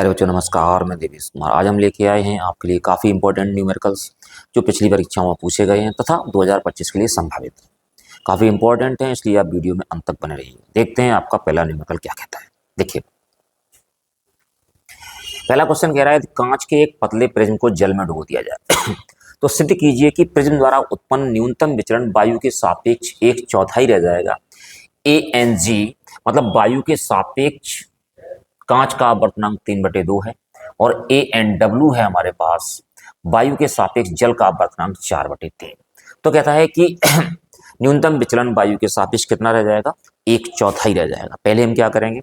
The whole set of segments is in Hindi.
अरे बच्चों नमस्कार, मैं देवेश कुमार। आज हम लेके आए हैं आपके लिए काफ़ी इंपॉर्टेंट न्यूमेरिकल्स जो पिछली परीक्षाओं में पूछे गए हैं तथा 2025 के लिए संभावित हैं। काफ़ी इंपॉर्टेंट हैं, इसलिए आप वीडियो में अंत तक बने रहिए। देखते हैं आपका पहला न्यूमेरिकल क्या कहता है। देखिए, पहला क्वेश्चन कह रहा है कांच के एक पतले प्रिज्म को जल में डुबो दिया जाए तो सिद्ध कीजिए कि प्रिज्म द्वारा उत्पन्न न्यूनतम विचलन वायु के सापेक्ष 1/4 रह जाएगा। ANG मतलब वायु के सापेक्ष कांच का अपवर्तनांक 3/2 है और ANW है हमारे पास वायु के सापेक्ष जल का अपवर्तनांक 4/3। तो कहता है कि न्यूनतम विचलन वायु के सापेक्ष कितना रह जाएगा, 1/4 रह जाएगा। पहले हम क्या करेंगे,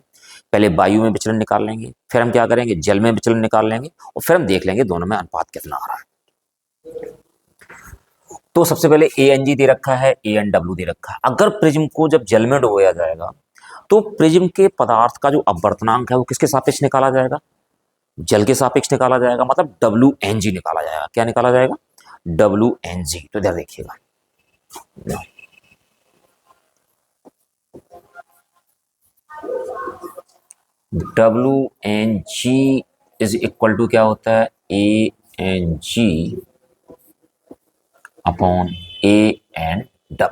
पहले वायु में विचलन निकाल लेंगे, फिर हम क्या करेंगे, जल में विचलन निकाल लेंगे और फिर हम देख लेंगे दोनों में अनुपात कितना आ रहा है। तो सबसे पहले ANG दे रखा है, ANW दे रखा है। अगर प्रिज्म को जब जल में डुबोया जाएगा तो प्रिज्म के पदार्थ का जो अपवर्तनांक है वो किसके सापेक्ष निकाला जाएगा, जल के सापेक्ष निकाला जाएगा। मतलब WNG निकाला जाएगा। क्या निकाला जाएगा, WNG। तो इधर देखिएगा, WNG इज इक्वल टू क्या होता है, ANG अपॉन ANW।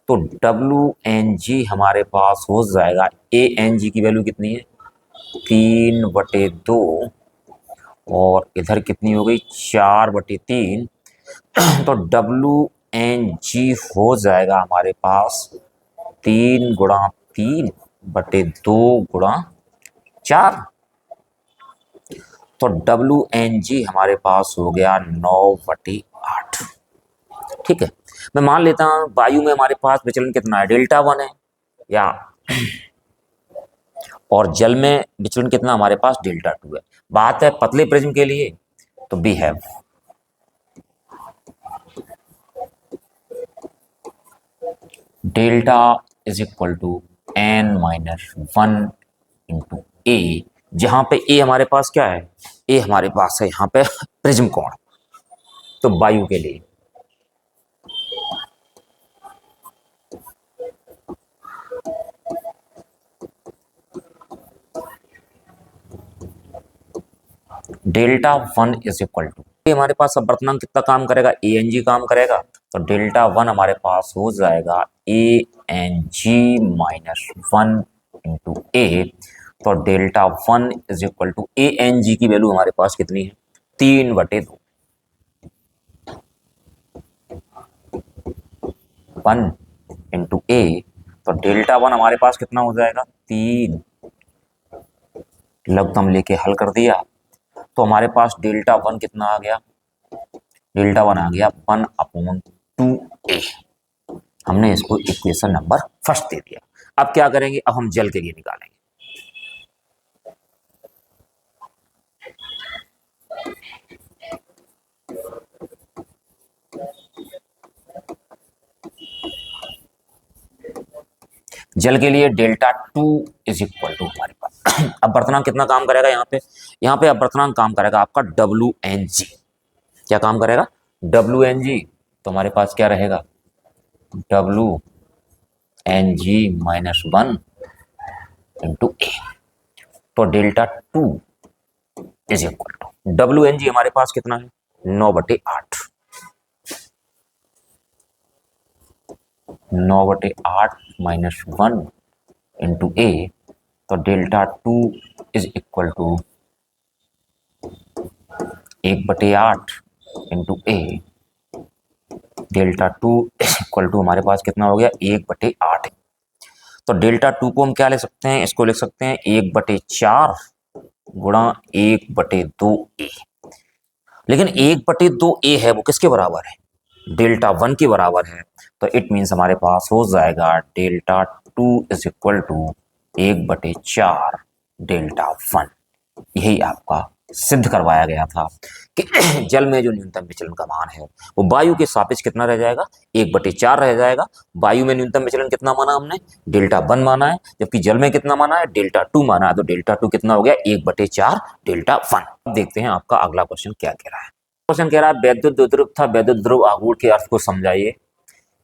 तो WNG हमारे पास हो जाएगा, ANG की वैल्यू कितनी है, 3/2 और इधर कितनी हो गई, 4/3। तो WNG हो जाएगा हमारे पास 3 × 3/2 × 4। तो WNG हमारे पास हो गया 9/8। ठीक है, मैं मान लेता हूं वायु में हमारे पास विचलन कितना है, Δ1 है या और जल में विचलन कितना हमारे पास, Δ2 है। बात है पतले प्रिज्म के लिए तो we have delta is equal to n-1 into A, जहां पे A हमारे पास क्या है, A हमारे पास है यहाँ पे प्रिज्म कोण। तो वायु के लिए Δ1 इज इक्वल टू हमारे पास अपवर्तनांक कितना काम करेगा, ANG काम करेगा। तो Δ1 हमारे पास हो जाएगा ANG-1 इंटू A। तो Δ1 इज इक्वल टू ANG की वैल्यू हमारे पास कितनी है, 3/2 1 इंटू A। तो Δ1 हमारे पास कितना हो जाएगा, 3। लघुत्तम लेके हल कर दिया तो हमारे पास Δ1 कितना आ गया, Δ1 आ गया 1/2A। हमने इसको इक्वेशन नंबर फर्स्ट दे दिया। अब क्या करेंगे, अब हम जल के लिए निकालेंगे। जल के लिए Δ2 इज इक्वल टू हमारे पास अपवर्तनांक कितना काम करेगा, यहाँ पे अपवर्तनांक काम करेगा आपका WNG। क्या काम करेगा, WNG। तो हमारे पास क्या रहेगा, WNG-1 इंटू A। तो Δ2 इज इक्वल टू WNG हमारे पास कितना है, 9/8 -1 इंटू A। तो Δ2 is equal to 1/8 into A। Δ2 equal to हमारे पास कितना हो गया, 1/8। तो Δ2 को हम क्या लिख सकते हैं, इसको लिख सकते हैं 1/4 गुणा 1/2A। लेकिन 1/2A है वो किसके बराबर है, Δ1 के बराबर है। तो इट मीन्स हमारे पास हो जाएगा Δ2 इज इक्वल टू 1/4 Δ1। यही आपका सिद्ध करवाया गया था कि जल में जो न्यूनतम विचलन का मान है वो वायु के सापेक्ष कितना रह जाएगा, 1/4 रह जाएगा। वायु में न्यूनतम विचलन कितना माना हमने, Δ1 माना है, जबकि जल में कितना माना है, Δ2 माना है। तो Δ2 कितना हो गया, 1/4 Δ1। अब देखते हैं आपका अगला क्वेश्चन क्या कह रहा है। क्वेश्चन कह रहा है वैद्युत द्विध्रुव तथा वैद्युत ध्रुव आघूर्ण के अर्थ को समझाइए।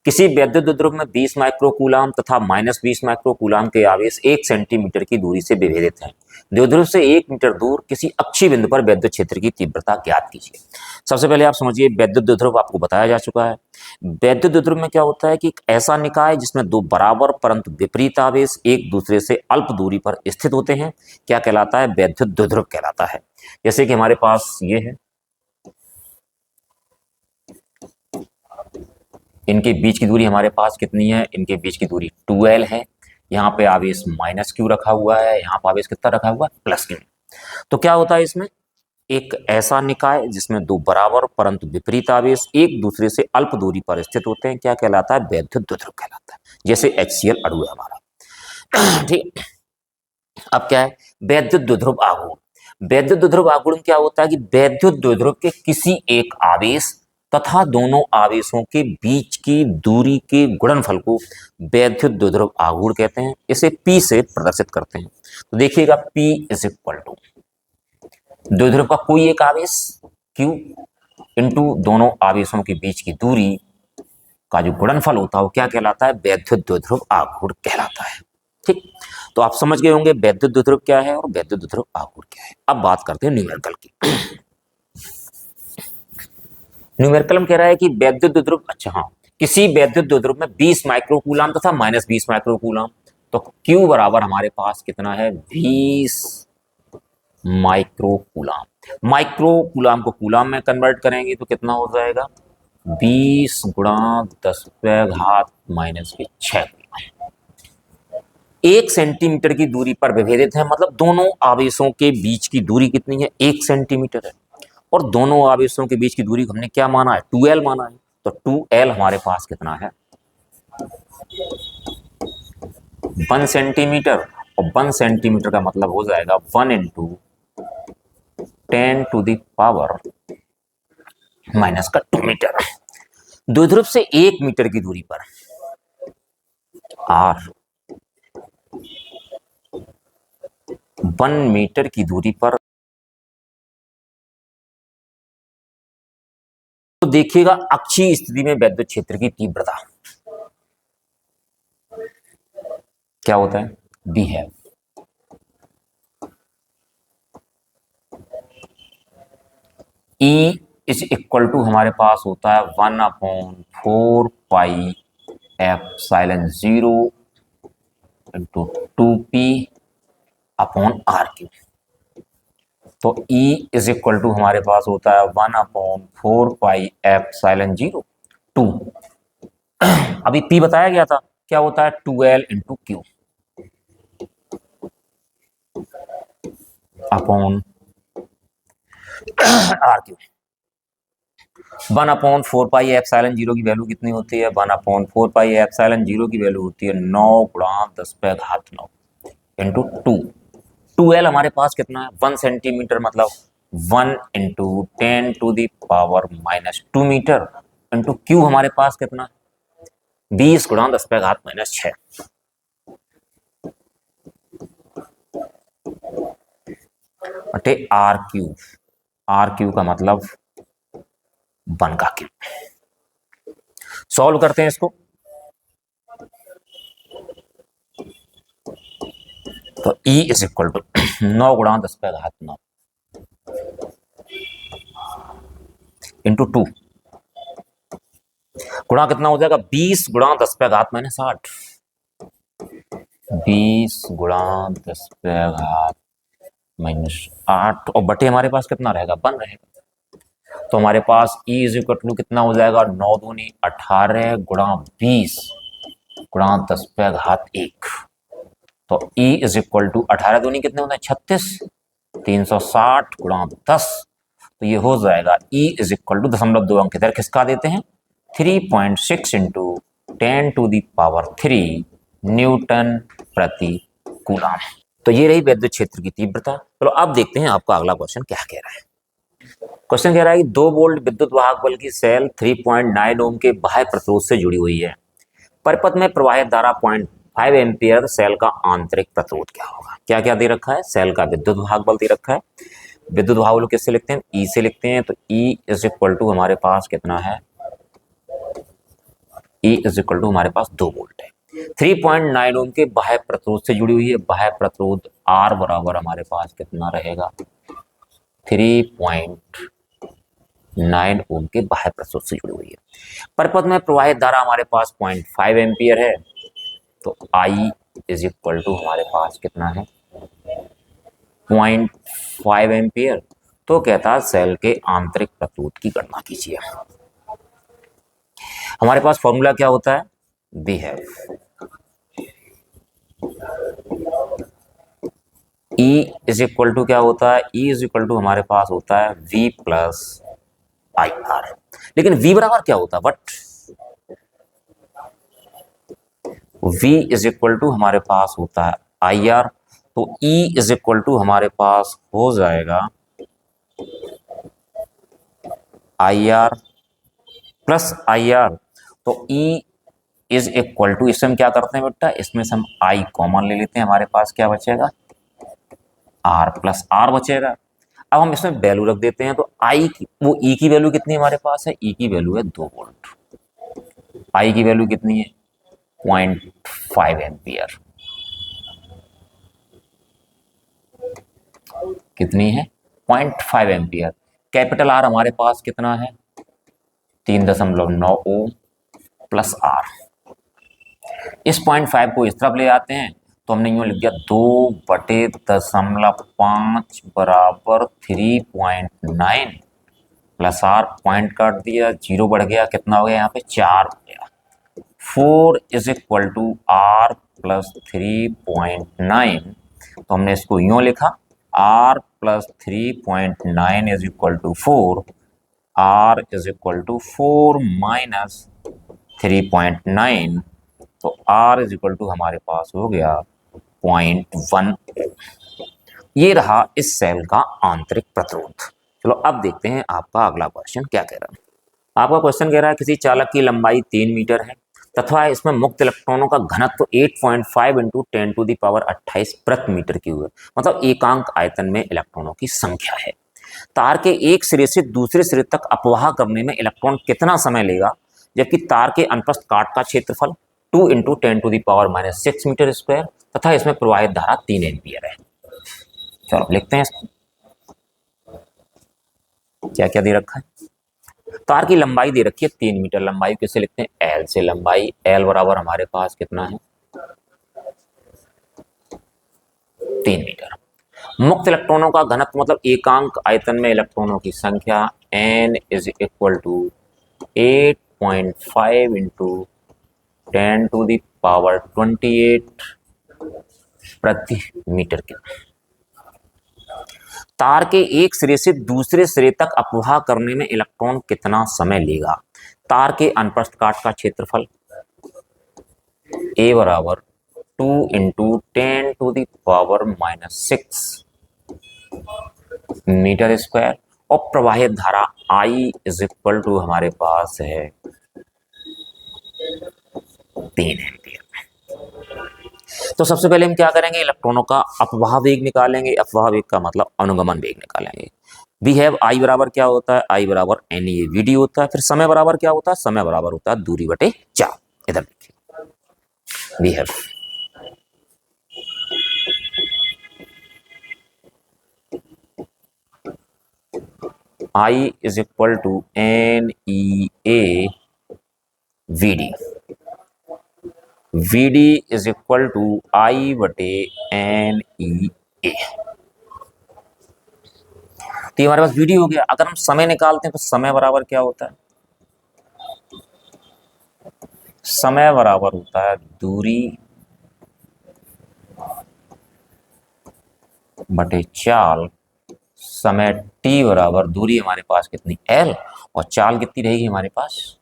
किसी वैद्युत द्विध्रुव में 20 माइक्रोकूलाम तथा -20 माइक्रोकूलाम के आवेश 1 सेंटीमीटर की दूरी से विभेदित हैं। द्विध्रुव से 1 मीटर दूर किसी अक्षीय बिंदु पर वैद्युत क्षेत्र की तीव्रता ज्ञात कीजिए। सबसे पहले आप समझिए, वैद्युत द्विध्रुव आपको बताया जा चुका है। वैद्युत द्विध्रुव में क्या होता है कि एक ऐसा निकाय जिसमें दो बराबर परंतु विपरीत आवेश एक दूसरे से अल्प दूरी पर स्थित होते हैं, क्या कहलाता है? वैद्युत द्विध्रुव कहलाता है। जैसे कि हमारे पास ये है, इनके बीच की दूरी हमारे पास कितनी है? इनके बीच की दूरी 2L है। यहाँ पे आवेश -Q रखा हुआ है, यहाँ पे आवेश कितना रखा हुआ है? +Q। तो क्या होता है इसमें? एक ऐसा निकाय जिसमें दो बराबर परंतु विपरीत आवेश एक दूसरे से अल्प दूरी पर स्थित होते हैं, क्या कहलाता है? वैद्युत द्विध्रुव कहलाता है। जैसे HCl अणु है हमारा। ठीक। अब क्या है? वैद्युत द्विध्रुव आघूर्ण। वैद्युत द्विध्रुव आघूर्ण क्या होता है कि वैद्युत द्विध्रुव के किसी एक आवेश तथा दोनों आवेशों के बीच की दूरी के गुणनफल को वैद्युत द्विध्रुव आघूर्ण कहते हैं। इसे P से प्रदर्शित करते हैं। तो देखिएगा, P इज इक्वल टू द्विध्रुव का कोई एक आवेश Q इंटू दोनों आवेशों के बीच की दूरी का जो गुणनफल होता है वो क्या कहलाता है? वैद्युत द्विध्रुव आघूर्ण कहलाता है। ठीक। तो आप समझ गए होंगे वैद्युत द्विध्रुव क्या है और वैद्युत द्विध्रुव आघूर्ण क्या है। अब बात करते हैं न्यूमेरिकल की। न्यूमेरिकल में कह रहा है कि वैद्युत द्विध्रुव, अच्छा हाँ, किसी वैद्युत द्विध्रुव में 20 माइक्रोकूलम तथा -20 माइक्रोकूलम, तो Q बराबर हमारे पास कितना है? 20 माइक्रोकूलम। माइक्रोकूलम को कूलम में कन्वर्ट करेंगे तो कितना हो जाएगा? 20 गुणा 10⁻⁻⁶। 1 सेंटीमीटर की दूरी पर विभेदित है, मतलब दोनों आवेशों के बीच की दूरी कितनी है? 1 सेंटीमीटर है। और दोनों आवेशों के बीच की दूरी हमने क्या माना है? 2L माना है। तो 2L हमारे पास कितना है? 1 सेंटीमीटर। और 1 सेंटीमीटर का मतलब हो जाएगा 1 × 10⁻⁻² मीटर। द्विध्रुव से 1 मीटर की दूरी पर R, 1 मीटर की दूरी पर, तो देखिएगा अक्षीय स्थिति में वैद्युत क्षेत्र की तीव्रता क्या होता है? B है। E इज इक्वल टू हमारे पास होता है 1/4πε0 × 2p/RQ। तो E इज इक्वल टू हमारे पास होता है 1/4πε0 2, अभी P बताया गया था, क्या होता है? 2L × Q upon RQ। 1/4πε0 की वैल्यू कितनी होती है? 1/4πε0 की वैल्यू होती है 9 × 10⁻⁹ इंटू 2। 2L हमारे पास कितना है? 1 सेंटीमीटर, मतलब 1 × 10⁻⁻² मीटर इंटू Q हमारे पास कितना? 20 × 10⁻⁻⁶। बटे RQ। RQ का मतलब 1 का क्यूब। सॉल्व करते हैं इसको। तो E is equal to 9 × 10⁻⁹ into 2 गुणा कितना हो जाएगा? 20 × 10⁻⁻60। 20 × 10⁻⁻8 और बटे हमारे पास कितना रहेगा? 1 रहेगा। तो हमारे पास E इज इक्वल टू कितना हो जाएगा? 9 दूनी 18 गुणा 20 गुणा 10⁻1। तो E इज इक्वल टू 18 दूनी कितने होते हैं? 36, 360 गुणा 10। तो ये हो जाएगा E इज इक्वल टू 0.2 अंक इधर किसका देते हैं? 3.6 × 10⁻³ न्यूटन प्रति कूलम। तो ये रही वैद्युत क्षेत्र की तीव्रता। चलो अब देखते हैं आपका अगला क्वेश्चन क्या कह रहा है। क्वेश्चन कह रहा है कि 2 वोल्ट विद्युत वाहक बल की सेल 3.9 ओम के बाह्य प्रतिरोध से जुड़ी हुई है। परिपथ में प्रवाहित धारा 0.5 एम्पियर, सेल का आंतरिक प्रतिरोध क्या होगा? क्या क्या दे रखा है? सेल का विद्युत वाहक बल दे रखा है। विद्युत वाहक बल किससे लिखते हैं? E से लिखते हैं। तो E इज इक्वल टू हमारे पास कितना है? E इज इक्वल टू हमारे पास 2 वोल्ट है। 3.9 ओम के बाह्य प्रतिरोध से जुड़ी हुई है। बाह्य प्रतिरोध R बराबर हमारे पास कितना रहेगा, 3.9 ओम के बाह्य प्रतिरोध से जुड़ी हुई है। परिपथ में प्रवाहित धारा हमारे पास 0.5 एम्पियर है, तो I इज इक्वल टू हमारे पास कितना है, 0.5 एम्पियर। तो कहता है सेल के आंतरिक प्रतिरोध की गणना कीजिए। हमारे पास फॉर्मूला क्या होता है, we have E is equal to क्या होता है, E इज इक्वल टू हमारे पास होता है V प्लस आई आर। लेकिन V बराबर क्या होता है, but V is equal to हमारे पास होता है आई आर। तो E इज इक्वल टू हमारे पास हो जाएगा I R plus I R. तो E इज इक्वल टू, इसमें हम क्या करते हैं बेटा, इसमें से हम I कॉमन ले लेते हैं, हमारे पास क्या बचेगा, R प्लस R बचेगा। अब हम इसमें वैल्यू रख देते हैं, तो I की वो E की वैल्यू कितनी हमारे पास है, E की वैल्यू है 2 वोल्ट, I की वैल्यू कितनी है 0.5 एम्पियर, कितनी है 0.5 एम्पियर। कैपिटल R हमारे पास कितना है 3.9 ओम प्लस R। इस 0.5 को इस तरफ ले आते हैं, तो हमने यूं लिख दिया 2/0.5 बराबर 3.9 प्लस R, पॉइंट काट दिया, जीरो बढ़ गया, कितना हो गया यहाँ पे 4 हो गया। 4 is equal to R plus 3.9। तो हमने इसको यूं लिखा, R plus 3.9 is equal to 4, R is equal to 4 minus 3.9। तो R इज इक्वल टू हमारे पास हो गया 0.1। ये रहा इस सेल का आंतरिक प्रतिरोध। चलो अब देखते हैं आपका अगला क्वेश्चन क्या कह रहा है। आपका क्वेश्चन कह रहा है किसी चालक की लंबाई 3 मीटर है तथा इसमें मुक्त इलेक्ट्रॉनों का घनत्व 8.5 इंटू 10⁻28 प्रति मीटर क्यूब है, मतलब एकांक आयतन में इलेक्ट्रॉनों की संख्या है। तार के एक सिरे से दूसरे सिरे तक अपवाह करने में इलेक्ट्रॉन कितना समय लेगा, जबकि तार के अनुप्रस्थ काट का क्षेत्रफल 2 इंटू 10⁻⁻6 मीटर स्क्वायर तथा इसमें प्रवाहित धारा 3 एम्पियर है। चलो लिखते हैं इसको, क्या क्या दे रखा है। तार की लंबाई दे रखी है 3 मीटर, लंबाई कैसे लिखते हैं, L से लंबाई, L बराबर हमारे पास कितना है 3 मीटर। मुक्त इलेक्ट्रॉनों का घनत्व मतलब एकांक आयतन में इलेक्ट्रॉनों की संख्या, N is equal to 8.5 into 10⁻28 प्रति मीटर के। तार के एक सिरे से दूसरे सिरे तक अपवाह करने में इलेक्ट्रॉन कितना समय लेगा। तार के अनुप्रस्थ काट का क्षेत्रफल A बराबर 2 इंटू 10⁻⁻6 मीटर स्क्वायर और प्रवाहित धारा I इज इक्वल टू हमारे पास है 3 एम्पियर। तो सबसे पहले हम क्या करेंगे, इलेक्ट्रॉनों का अपवाह वेग निकालेंगे। अपवाह वेग का मतलब अनुगमन वेग निकालेंगे। वी हैव आई बराबर क्या होता है, आई बराबर एन ए वी डी होता है। फिर समय बराबर क्या होता है, समय बराबर होता है दूरी बटे 4। इधर देखिए, we have I is equal to N E A V D, V D is equal to I बटे एन ई ए। तो हमारे पास वीडी हो गया। अगर हम समय निकालते हैं तो समय बराबर क्या होता है, समय बराबर होता है दूरी बटे चाल। समय t बराबर दूरी हमारे पास कितनी l और चाल कितनी रहेगी हमारे पास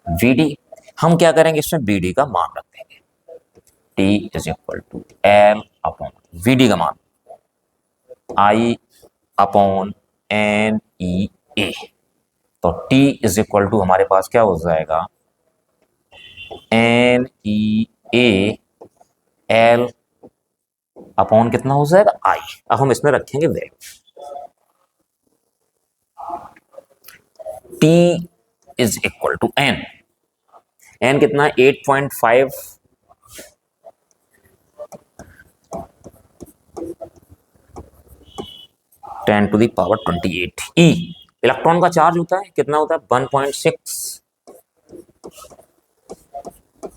vd। हम क्या करेंगे, इसमें vd का मान रख देंगे, t is equal to l upon vd का मान i upon N E A. तो t इज इक्वल टू हमारे पास क्या हो जाएगा N E A L upon कितना हो जाएगा आई। अब हम इसमें रखेंगे value, t is equal to n। N कितना है 8.5 10⁻28 ई। इलेक्ट्रॉन का चार्ज होता है कितना होता है 1.6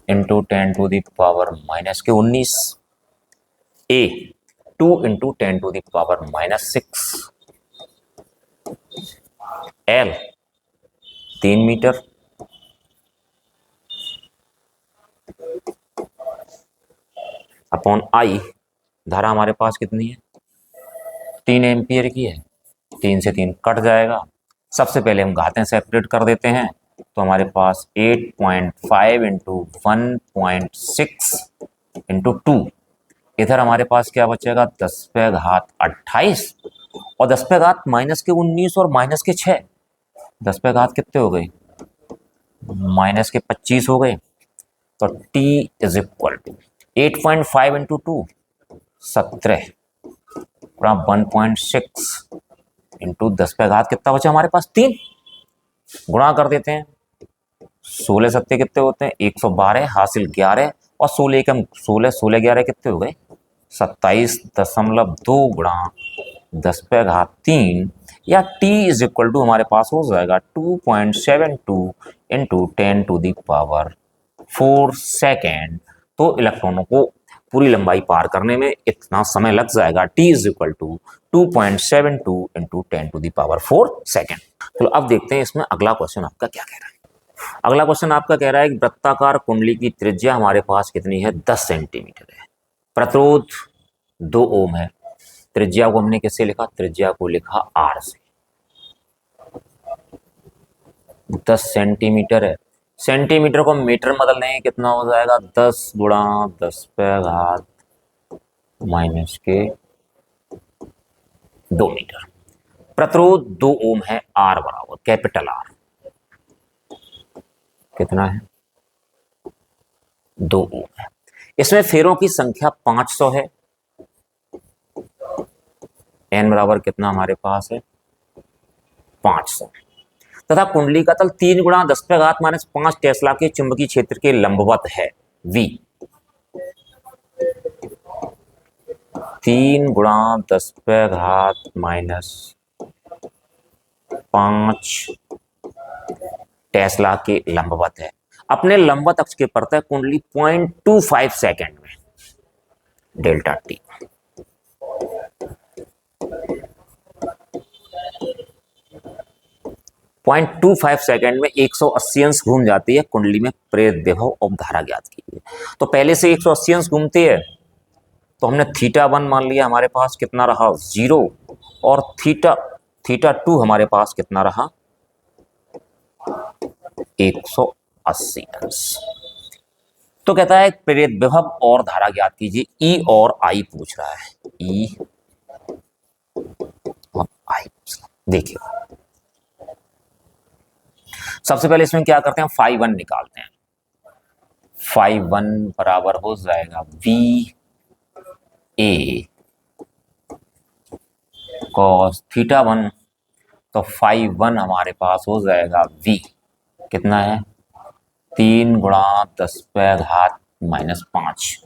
into 10⁻⁻⁻19 A 2 into 10⁻⁻⁻6 L 3 metre upon I, धारा हमारे पास कितनी है 3 एम्पियर की है, 3 से 3 कट जाएगा। सबसे पहले हम घातें सेपरेट कर देते हैं, तो हमारे पास 8.5 इंटू 1.6 इंटू 2, इधर हमारे पास क्या बचेगा 10⁻28 और 10⁻⁻19 और -6, 10⁻, कितने हो गए -25 हो गए। तो T is equal to 8.5 into 2 17 1.6 into 10⁻, कितना बचा हमारे पास 3, गुणा कर देते हैं 16 सत्ते कितने होते हैं 112, हासिल 11 और 16 कम 16, 16 11 कितने हो गए 27.2 गुणा 10⁻3 या T इज इक्वल टू हमारे पास हो जाएगा 2.72 इंटू 10⁻⁴ सेकेंड। तो इलेक्ट्रॉनों को पूरी लंबाई पार करने में इतना समय लग जाएगा, T is equal to 2.72 into 10⁻⁴ second. तो अब देखते हैं इसमें अगला क्वेश्चन आपका क्या कह रहा है। अगला क्वेश्चन आपका कह रहा है कि वृत्ताकार कुंडली की त्रिज्या हमारे पास कितनी है 10 सेंटीमीटर है, प्रतिरोध 2 ओम है। त्रिज्या को हमने किससे लिखा, त्रिज्या को लिखा R से। 10 सेंटीमीटर है, सेंटीमीटर को मीटर बदल देंगे कितना हो जाएगा 10 गुणा 10⁻⁻² मीटर। प्रतिरोध 2 ओम है, R बराबर कैपिटल R कितना है 2 ओम है। इसमें फेरों की संख्या 500 है, n बराबर कितना हमारे पास है 500, तथा कुंडली का तल 3 गुणा 10⁻⁻5 टेस्ला के चुंबकीय क्षेत्र के लंबवत है V। 3 गुणा 10⁻⁻5 टेस्ला के लंबवत है। अपने लंबवत अक्ष के प्रत्येक कुंडली 0.25 सेकेंड में डेल्टा T 0.25 सेकेंड में 180 अंश घूम जाती है कुंडली में प्रेरित विभव और धारा ज्ञात कीजिए। तो पहले से 180 अंश घूमती है, तो हमने θ1 मान लिया, हमारे पास कितना रहा 0 और θ2 हमारे पास कितना रहा 180 अंश। तो कहता है प्रेरित विभव और धारा ज्ञात कीजिए, E और I पूछ रहा है, E और I। देखिए सबसे पहले इसमें क्या करते हैं, φ1 निकालते हैं। φ1 बराबर हो जाएगा VA cos θ1, तो φ1 हमारे पास हो जाएगा V कितना है 3 गुणा 10⁻⁻5।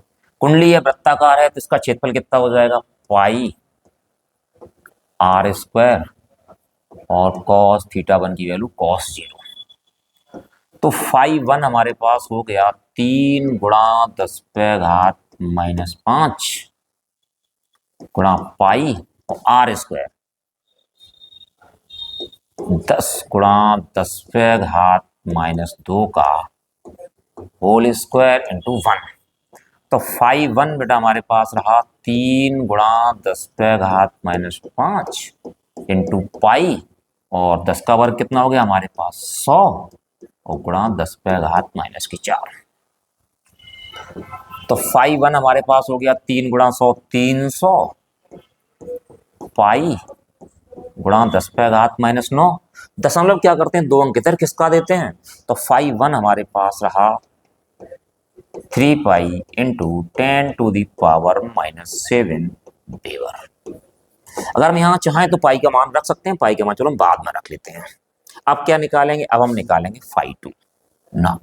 कुंडली है वृत्ताकार है, तो इसका क्षेत्रफल कितना हो जाएगा पाई R² और cos θ1 की वैल्यू cos 0। तो φ1 हमारे पास हो गया 3 गुणा 10⁻⁻5 गुणा पाई और R², 10 गुणा 10⁻⁻2 का होल स्क्वायर इंटू 1। तो φ1 बेटा हमारे पास रहा 3 गुणा 10⁻⁻5 इंटू पाई और 10 का वर्ग कितना हो गया हमारे पास 100 और गुणा 10⁻⁻4। तो φ1 हमारे पास हो गया 3 गुणा 100 300 पाई गुणा 10⁻⁻9। दशमलव क्या करते हैं 2 अंक इधर किसका देते हैं, तो φ1 हमारे पास रहा 3 पाई इंटू 10⁻⁻7 वेबर। अगर हम यहाँ चाहें तो पाई का मान रख सकते हैं, पाई का मान चलो हम बाद में रख लेते हैं। अब क्या निकालेंगे, अब हम निकालेंगे φ2 ना।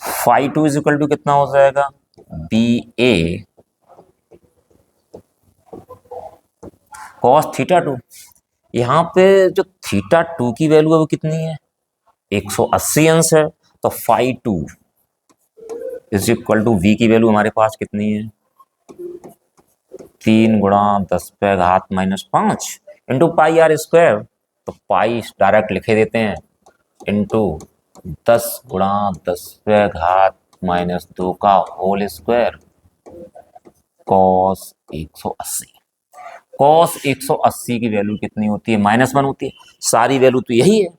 Phi two is equal to कितना हो जाएगा, B A cos theta two. यहाँ पे जो थीटा टू की वैल्यू है वो कितनी है, 180 अंश है। तो phi two is equal to V की वैल्यू हमारे पास कितनी है, 3 × 10⁻⁻⁵ इंटू पाई आर स्क्वायर। तो पाई डायरेक्ट लिखे देते हैं, इंटू 10 × 10⁻⁻² का होल स्क्वायर कॉस 180। कॉस 180 की वैल्यू कितनी होती है, -1 होती है। सारी वैल्यू तो यही है,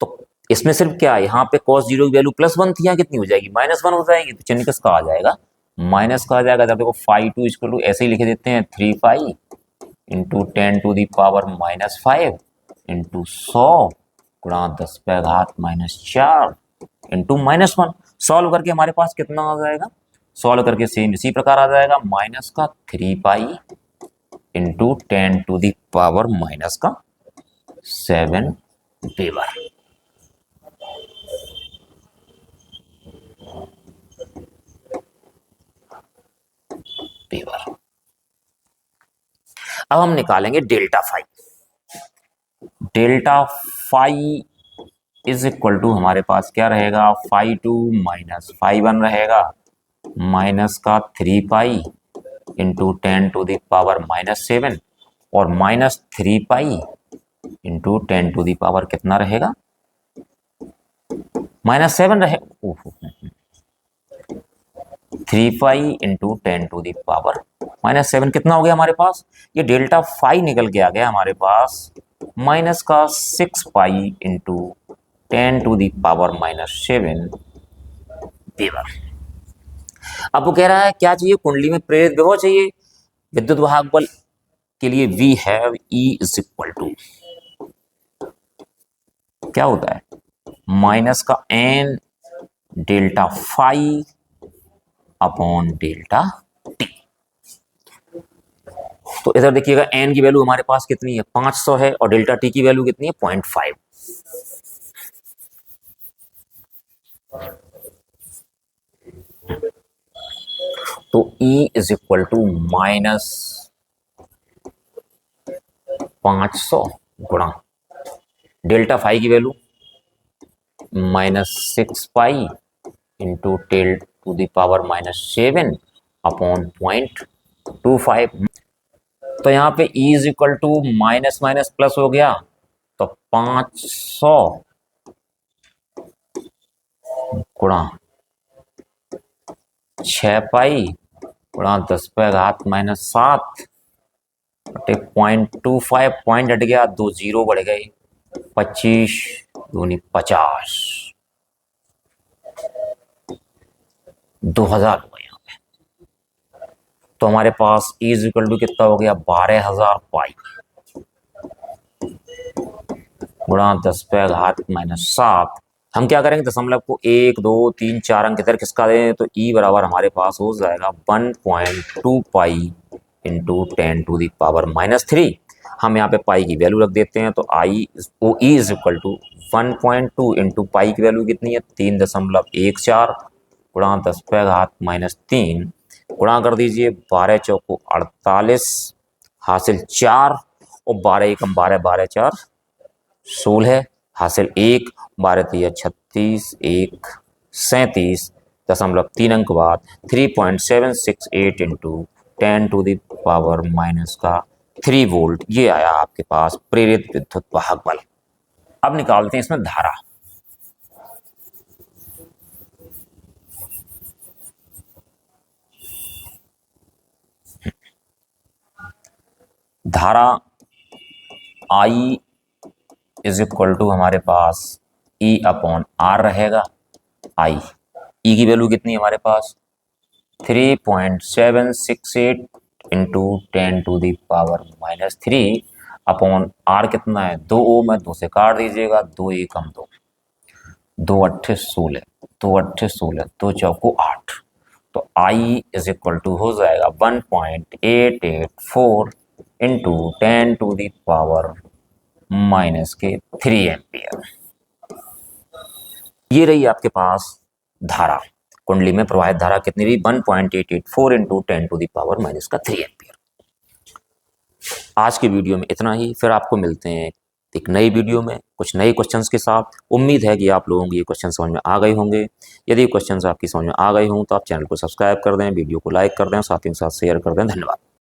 तो इसमें सिर्फ क्या है, यहाँ पे cos 0 की वैल्यू +1 थी, यहाँ कितनी हो जाएगी, -1 हो जाएगी। तो चिन्ह किसका आ जाएगा, माइनस का आ जाएगा। जब देखो फाई टू इक्वल टू ऐसे ही लिखे देते हैं, 3 pi into 10⁻⁵ into 100 × 10⁻⁻⁴ into -1। Solve करके हमारे पास कितना आ जाएगा, सॉल्व करके सेम इसी प्रकार आ जाएगा, माइनस का 3 पाई इंटू 10⁻⁻⁷ वेबर। अब हम निकालेंगे delta phi. Delta phi is equal to हमारे पास क्या रहेगा, phi two minus phi one रहेगा, माइनस का 3 पाई इंटू 10⁻⁻⁷ और माइनस 3 पाई इंटू 10 कितना रहेगा, -7 रहे। 3 पाई इंटू 10⁻⁻⁷ कितना हो गया हमारे पास, ये डेल्टा फाई निकल के आ गया हमारे पास, माइनस का 6 पाई इंटू 10⁻⁻⁷ वेबर। अब वो कह रहा है क्या चाहिए, कुंडली में प्रेरित विभव चाहिए। विद्युत वाहक बल के लिए वी है E इज इक्वल टू क्या होता है, माइनस का n delta phi upon delta T. तो इधर देखिएगा n की वैल्यू हमारे पास कितनी है, 500 है, और डेल्टा टी की वैल्यू कितनी है, 0.5। तो E इज इक्वल टू -500 गुणा डेल्टा फाई की वैल्यू -6 पाई इंटू 10⁻⁻⁷ अपॉन 0.25। तो यहाँ पे E is equal to minus minus plus हो गया, तो 500 गुणा 6 पाई गुणा 10⁻⁻⁷ बटे 0.25, पॉइंट हट गया, 2 जीरो बढ़ गए, 25 दूनी 50, 2000 हुआ यहाँ पे। तो हमारे पास E इज इक्वल टू कितना हो गया, 12,000 पाई गुणा 10⁻⁻⁷। हम क्या करेंगे, दशमलव को 1 2 3 4 अंक इधर किसका दें, तो E बराबर हमारे पास हो जाएगा 1.2 पाई इंटू 10⁻⁻3। हम यहाँ पे पाई की वैल्यू रख देते हैं, तो E is equal to 1.2 into pi की वैल्यू कितनी है, 3.14 गुणा 10⁻⁻3 गुणा कर दीजिए, 12 चौको 48 हासिल 4 और 12 एकम 12, 12 4 16 हासिल 1, 12 तिया 36, 1 37.3 अंक बाद 3.768 इंटू 10⁻⁻3 वोल्ट, ये आया आपके पास प्रेरित विद्युत वाहक बल। अब निकालते हैं इसमें धारा। धारा I इज इक्वल टू हमारे पास E अपॉन R रहेगा। I E की वैल्यू कितनी है हमारे पास, 3.768 इंटू 10⁻⁻3 अपॉन R कितना है, 2 ओम है, 2 से काट दीजिएगा, 2 एकम 2, 2 अट्ठे 16, 2 अट्ठे 16, 2 चौको 8। तो I इज इक्वल टू हो जाएगा 1.884 इंटू 10⁻⁻3 एम्पियर। ये रही आपके पास धारा, कुंडली में प्रवाहित धारा कितनी रही 1.884 इंटू 10⁻³ एम्पियर। आज के वीडियो में इतना ही, फिर आपको मिलते हैं एक नई वीडियो में कुछ नए क्वेश्चंस के साथ। उम्मीद है कि आप लोगों को ये क्वेश्चन समझ में आ गए होंगे। यदि क्वेश्चंस आपकी समझ में आ गए हों तो आप चैनल को सब्सक्राइब कर दें, वीडियो को लाइक कर दें, साथियों के साथ शेयर कर दें। धन्यवाद।